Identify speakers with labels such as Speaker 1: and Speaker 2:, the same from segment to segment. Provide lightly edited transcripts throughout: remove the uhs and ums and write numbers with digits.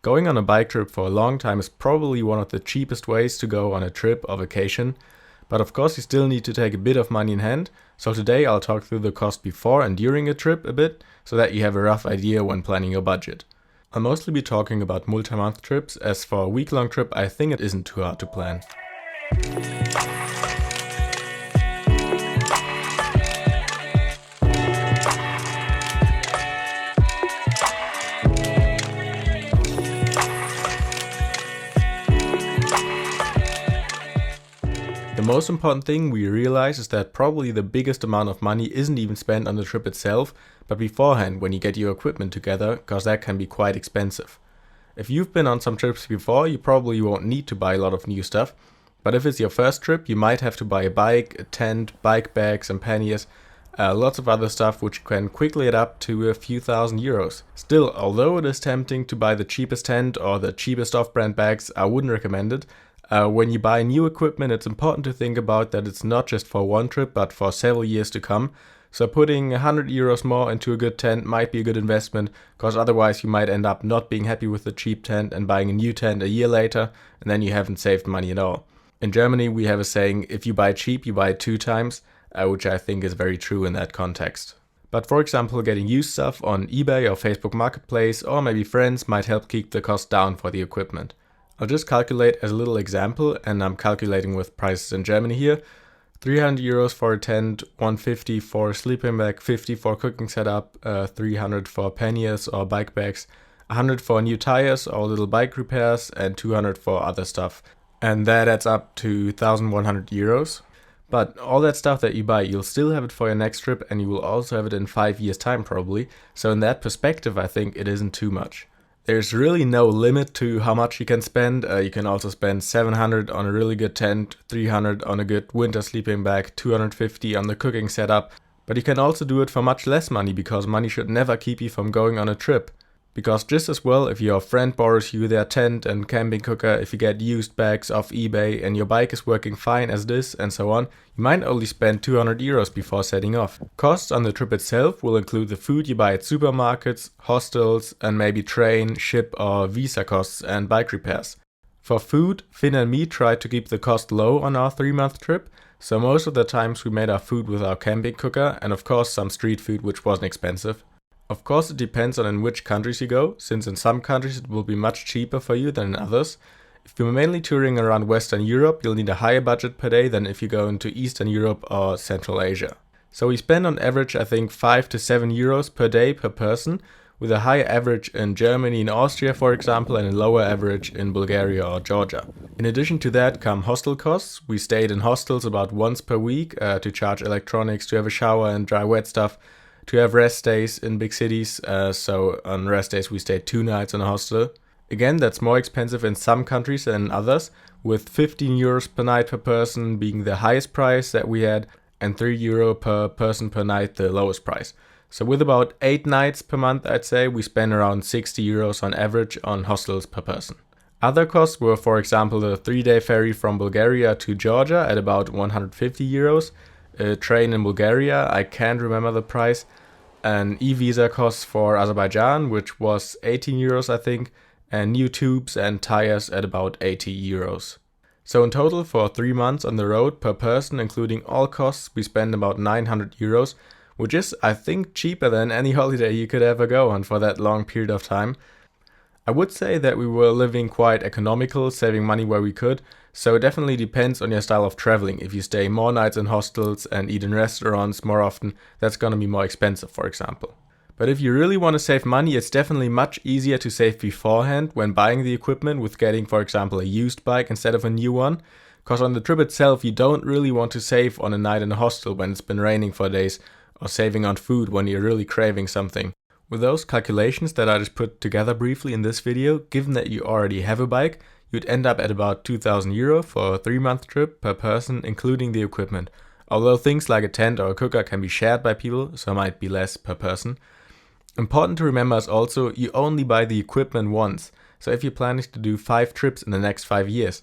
Speaker 1: Going on a bike trip for a long time is probably one of the cheapest ways to go on a trip or vacation, but of course you still need to take a bit of money in hand, so today I'll talk through the cost before and during a trip a bit, so that you have a rough idea when planning your budget. I'll mostly be talking about multi-month trips, as for a week-long trip I think it isn't too hard to plan. The most important thing we realize is that probably the biggest amount of money isn't even spent on the trip itself, but beforehand when you get your equipment together, cause that can be quite expensive. If you've been on some trips before, you probably won't need to buy a lot of new stuff, but if it's your first trip, you might have to buy a bike, a tent, bike bags and panniers, lots of other stuff which can quickly add up to a few €1,000. Still, although it is tempting to buy the cheapest tent or the cheapest off-brand bags, I wouldn't recommend it. When you buy new equipment, it's important to think about that it's not just for one trip, but for several years to come. So putting €100 more into a good tent might be a good investment, because otherwise you might end up not being happy with the cheap tent and buying a new tent a year later, and then you haven't saved money at all. In Germany, we have a saying, if you buy cheap, you buy it 2 times, which I think is very true in that context. But for example, getting used stuff on eBay or Facebook Marketplace, or maybe friends, might help keep the cost down for the equipment. I'll just calculate as a little example, and I'm calculating with prices in Germany here. €300 for a tent, €150 for a sleeping bag, €50 for a cooking setup, €300 for panniers or bike bags, €100 for new tires or little bike repairs, and €200 for other stuff. And that adds up to €1,100. But all that stuff that you buy, you'll still have it for your next trip, and you will also have it in 5 years' time probably. So in that perspective, I think it isn't too much. There's really no limit to how much you can spend. You can also spend $700 on a really good tent, $300 on a good winter sleeping bag, $250 on the cooking setup. But you can also do it for much less money, because money should never keep you from going on a trip. Because just as well, if your friend borrows you their tent and camping cooker, if you get used bags off eBay and your bike is working fine as it is and so on, you might only spend €200 before setting off. Costs on the trip itself will include the food you buy at supermarkets, hostels, and maybe train, ship or visa costs and bike repairs. For food, Finn and me tried to keep the cost low on our 3-month trip, so most of the times we made our food with our camping cooker, and of course some street food which wasn't expensive. Of course it depends on in which countries you go, since in some countries it will be much cheaper for you than in others. If you're mainly touring around Western Europe, you'll need a higher budget per day than if you go into Eastern Europe or Central Asia. So we spend on average I think €5 to €7 per day per person, with a higher average in Germany and Austria for example, and a lower average in Bulgaria or Georgia. In addition to that come hostel costs. We stayed in hostels about once per week to charge electronics, to have a shower and dry wet stuff, to have rest days in big cities, so on rest days we stayed 2 nights in a hostel. Again, that's more expensive in some countries than in others, with €15 per night per person being the highest price that we had, and €3 per person per night the lowest price. So with about 8 nights per month, I'd say, we spend around €60 on average on hostels per person. Other costs were, for example, the 3-day ferry from Bulgaria to Georgia at about €150, a train in Bulgaria, I can't remember the price, an e-visa cost for Azerbaijan, which was €18 I think, and new tubes and tires at about €80. So in total for 3 months on the road per person, including all costs, we spend about €900, which is I think cheaper than any holiday you could ever go on for that long period of time. I would say that we were living quite economical, saving money where we could, so it definitely depends on your style of traveling. If you stay more nights in hostels and eat in restaurants more often, that's gonna be more expensive, for example. But if you really want to save money, it's definitely much easier to save beforehand when buying the equipment with getting, for example, a used bike instead of a new one. Cause on the trip itself, you don't really want to save on a night in a hostel when it's been raining for days, or saving on food when you're really craving something. With those calculations that I just put together briefly in this video, given that you already have a bike, you'd end up at about €2,000 for a 3-month trip per person, including the equipment. Although things like a tent or a cooker can be shared by people, so it might be less per person. Important to remember is also, you only buy the equipment once. So if you're planning to do 5 trips in the next 5 years,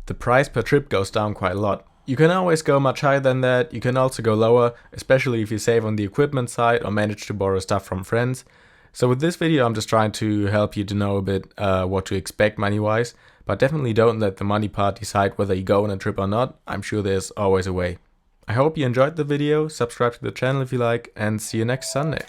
Speaker 1: the price per trip goes down quite a lot. You can always go much higher than that, you can also go lower, especially if you save on the equipment side or manage to borrow stuff from friends. So with this video, I'm just trying to help you to know a bit what to expect money-wise, but definitely don't let the money part decide whether you go on a trip or not. I'm sure there's always a way. I hope you enjoyed the video, subscribe to the channel if you like, and see you next Sunday.